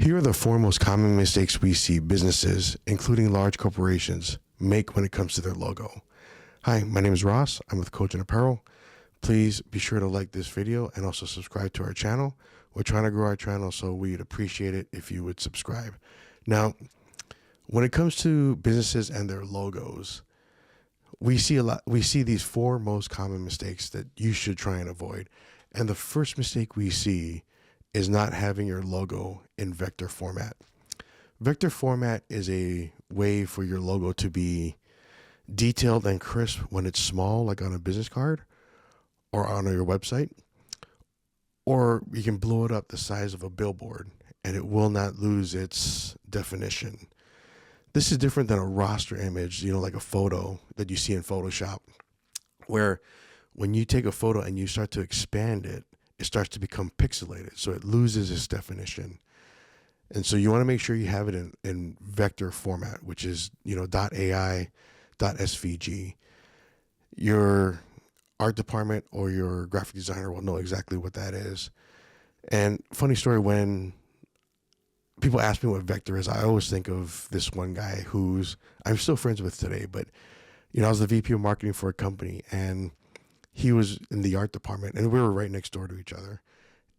Here are the four most common mistakes we see businesses, including large corporations, make when it comes to their logo. Hi, my name is Ross. I'm with Kojent Apparel. Please be sure to like this video and also subscribe to our channel. We're trying to grow our channel, so we'd appreciate it if you would subscribe. Now, when it comes to businesses and their logos, we see these four most common mistakes that you should try and avoid. And the first mistake we see is not having your logo in vector format. Vector format is a way for your logo to be detailed and crisp when it's small, like on a business card or on your website, or you can blow it up the size of a billboard and it will not lose its definition. This is different than a roster image, like a photo that you see in Photoshop, where when you take a photo and you start to expand it, it starts to become pixelated, so it loses its definition. And so you want to make sure you have it in vector format, which is, .ai, .svg. Your art department or your graphic designer will know exactly what that is. And funny story, when people ask me what vector is, I always think of this one guy who's I'm still friends with today, but I was the VP of marketing for a company, and he was in the art department, and we were right next door to each other.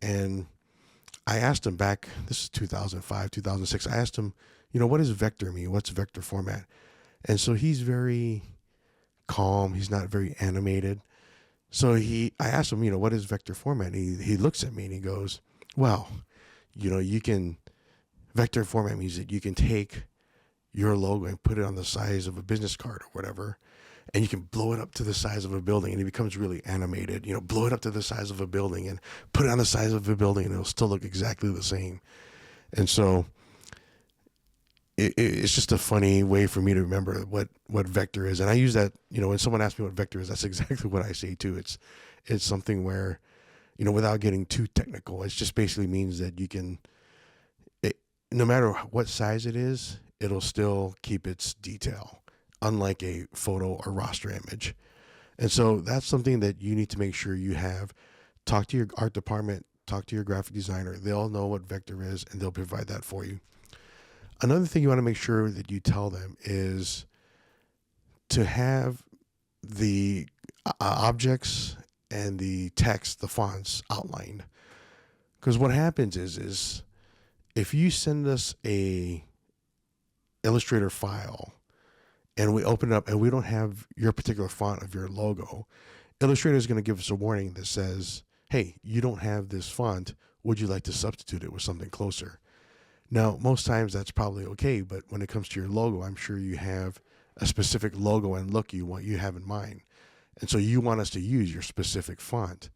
And I asked him back, this is 2005, 2006, I asked him, what does vector mean? What's vector format? And so he's very calm. He's not very animated. So I asked him, what is vector format? And he looks at me and he goes, well, vector format means that you can take your logo and put it on the size of a business card or whatever, and you can blow it up to the size of a building, and it becomes really animated. Blow it up to the size of a building and put it on the size of a building, and it'll still look exactly the same. And so it's just a funny way for me to remember what vector is. And I use that, when someone asks me what vector is, that's exactly what I say too. It's something where, without getting too technical, it just basically means that you can, no matter what size it is, it'll still keep its detail, unlike a photo or roster image. And so that's something that you need to make sure you have. Talk to your art department, talk to your graphic designer. They'll know what vector is, and they'll provide that for you. Another thing you want to make sure that you tell them is to have the objects and the text, the fonts outlined. Because what happens is if you send us a Illustrator file and we open it up and we don't have your particular font of your logo, Illustrator is going to give us a warning that says, hey, you don't have this font. Would you like to substitute it with something closer? Now, most times that's probably okay, but when it comes to your logo, I'm sure you have a specific logo and look you have in mind. And so you want us to use your specific font.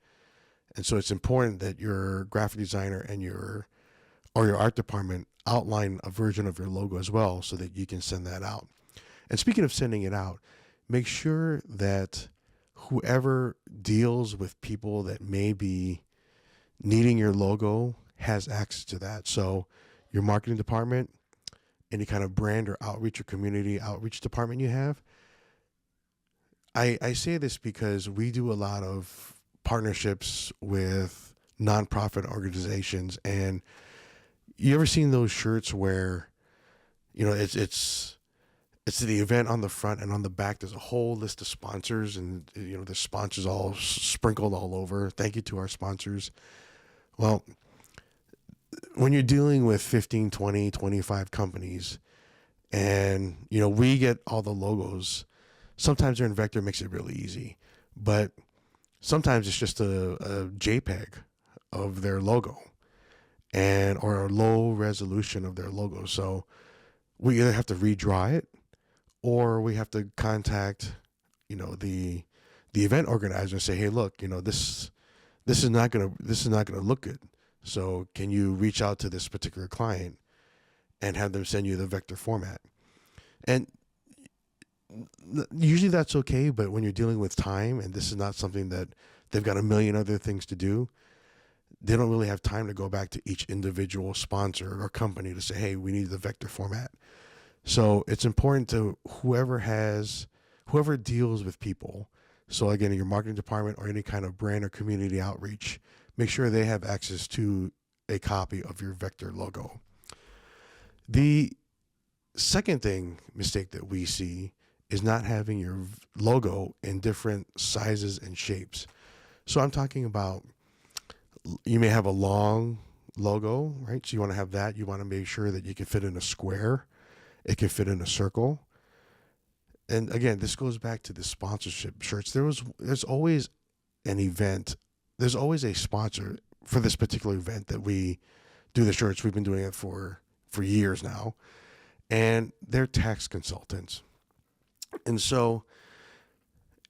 And so it's important that your graphic designer and your art department outline a version of your logo as well, so that you can send that out. And speaking of sending it out, make sure that whoever deals with people that may be needing your logo has access to that. So your marketing department, any kind of brand or outreach or community outreach department you have. I say this because we do a lot of partnerships with nonprofit organizations, and you ever seen those shirts where, it's the event on the front, and on the back there's a whole list of sponsors, and the sponsors all sprinkled all over. Thank you to our sponsors. Well, when you're dealing with 15, 20, 25 companies, and we get all the logos, sometimes they're in vector, makes it really easy, but sometimes it's just a JPEG of their logo or a low resolution of their logo. So we either have to redraw it, or we have to contact, the event organizer and say, hey, look, this is not gonna look good. So can you reach out to this particular client and have them send you the vector format? And usually that's okay, but when you're dealing with time, and this is not something that they've got a million other things to do, they don't really have time to go back to each individual sponsor or company to say, hey, we need the vector format. So it's important to whoever deals with people. So again, your marketing department or any kind of brand or community outreach, make sure they have access to a copy of your vector logo. The second mistake that we see is not having your logo in different sizes and shapes. So I'm talking about, you may have a long logo, right? So you want to have that. You want to make sure that you can fit in a square, it can fit in a circle. And again, this goes back to the sponsorship shirts. There's always an event. There's always a sponsor for this particular event that we do the shirts. We've been doing it for years now, and they're tax consultants, and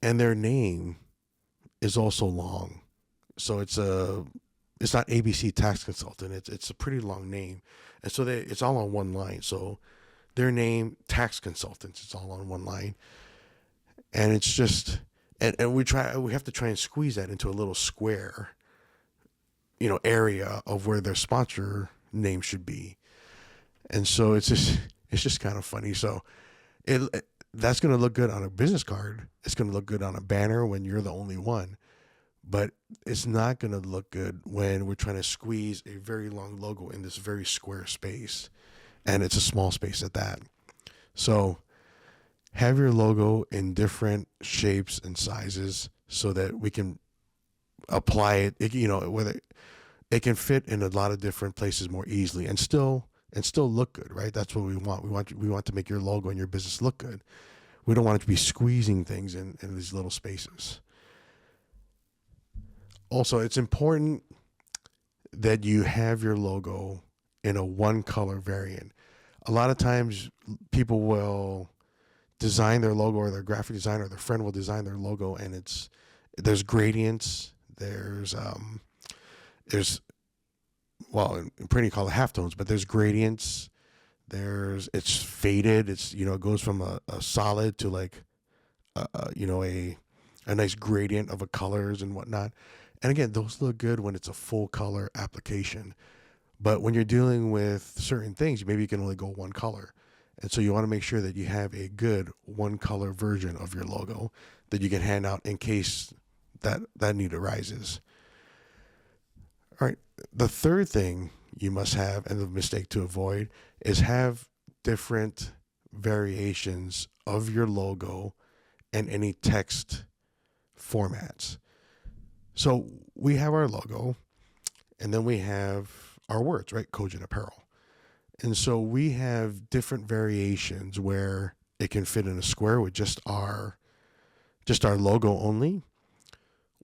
their name is also long. So it's not ABC tax consultant. It's a pretty long name, and so it's all on one line. So their name, tax consultants, it's all on one line, and it's just and we have to try and squeeze that into a little square, area of where their sponsor name should be. And so it's just kind of funny. So that's going to look good on a business card. It's going to look good on a banner when you're the only one, but it's not going to look good when we're trying to squeeze a very long logo in this very square space, and it's a small space at that. So have your logo in different shapes and sizes so that we can apply it, whether it can fit in a lot of different places more easily and still look good, right? That's what we want. We want to make your logo and your business look good. We don't want it to be squeezing things in these little spaces. Also, it's important that you have your logo in a one color variant. A lot of times people will design their logo, or their graphic designer or their friend will design their logo, and there's gradients, there's well, in printing call it halftones, but there's gradients. It's faded. It goes from a solid to like, a nice gradient of a colors and whatnot. And again, those look good when it's a full color application. But when you're dealing with certain things, maybe you can only go one color. And so you want to make sure that you have a good one color version of your logo that you can hand out in case that need arises. All right. The third thing you must have, and the mistake to avoid, is have different variations of your logo and any text formats. So we have our logo, and then we have our words, right? Kojent Apparel. And so we have different variations where it can fit in a square with just our logo only.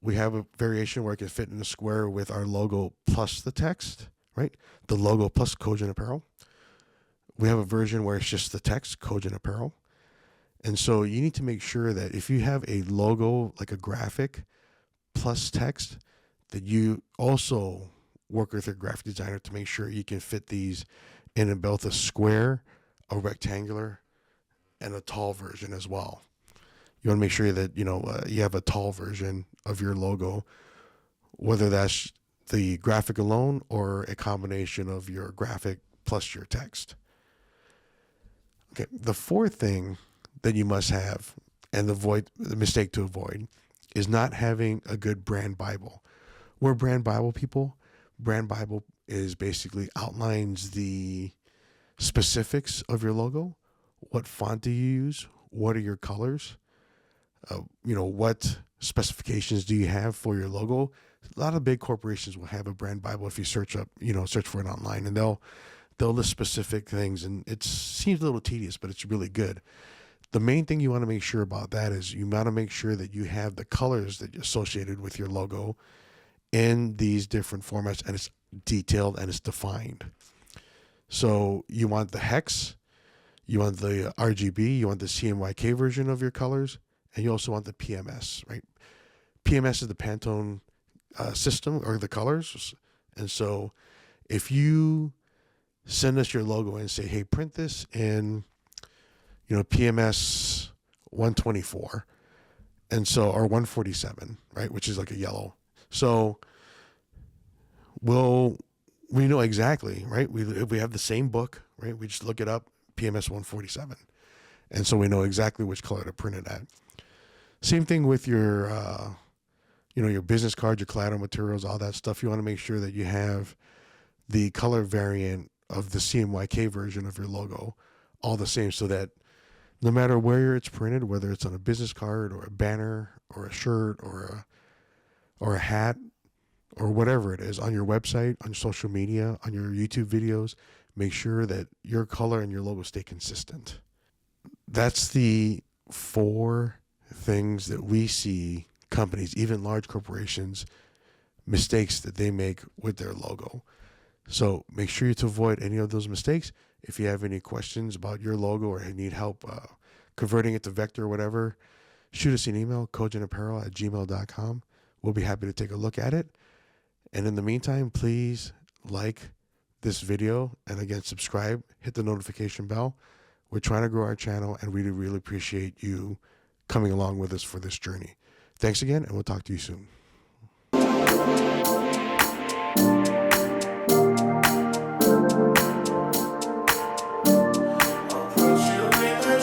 We have a variation where it can fit in a square with our logo plus the text, right? The logo plus Kojent Apparel. We have a version where it's just the text, Kojent Apparel. And so you need to make sure that if you have a logo, like a graphic plus text, that you also work with your graphic designer to make sure you can fit these in both a square, a rectangular, and a tall version as well. You want to make sure that, you have a tall version of your logo, whether that's the graphic alone or a combination of your graphic plus your text. Okay, the fourth thing that you must have, and the mistake to avoid, is not having a good brand Bible. We're brand Bible people. Brand Bible is basically outlines the specifics of your logo. What font do you use? What are your colors? What specifications do you have for your logo? A lot of big corporations will have a brand Bible if you search for it online, and they'll list specific things, and it seems a little tedious, but it's really good. The main thing you want to make sure about that is you want to make sure that you have the colors that are associated with your logo in these different formats, and it's detailed and it's defined. So you want the hex, you want the RGB, you want the CMYK version of your colors, and you also want the PMS, right? PMS is the Pantone system, or the colors. And so if you send us your logo and say, hey, print this in, PMS 124, and so, or 147, right, which is like a yellow. So we know exactly, right? We have the same book, right? We just look it up, PMS 147. And so we know exactly which color to print it at. Same thing with your, your business cards, your collateral materials, all that stuff. You want to make sure that you have the color variant of the CMYK version of your logo all the same, so that no matter where it's printed, whether it's on a business card or a banner or a shirt or a hat or whatever it is, on your website, on your social media, on your YouTube videos, make sure that your color and your logo stay consistent. That's the 4 things that we see companies, even large corporations, mistakes that they make with their logo. So make sure to avoid any of those mistakes. If you have any questions about your logo or you need help converting it to vector or whatever, shoot us an email, kojentapparel@gmail.com. We'll be happy to take a look at it. And in the meantime, please like this video, and again, subscribe, hit the notification bell. We're trying to grow our channel, and we really appreciate you coming along with us for this journey. Thanks again, and we'll talk to you soon. I'll put you in the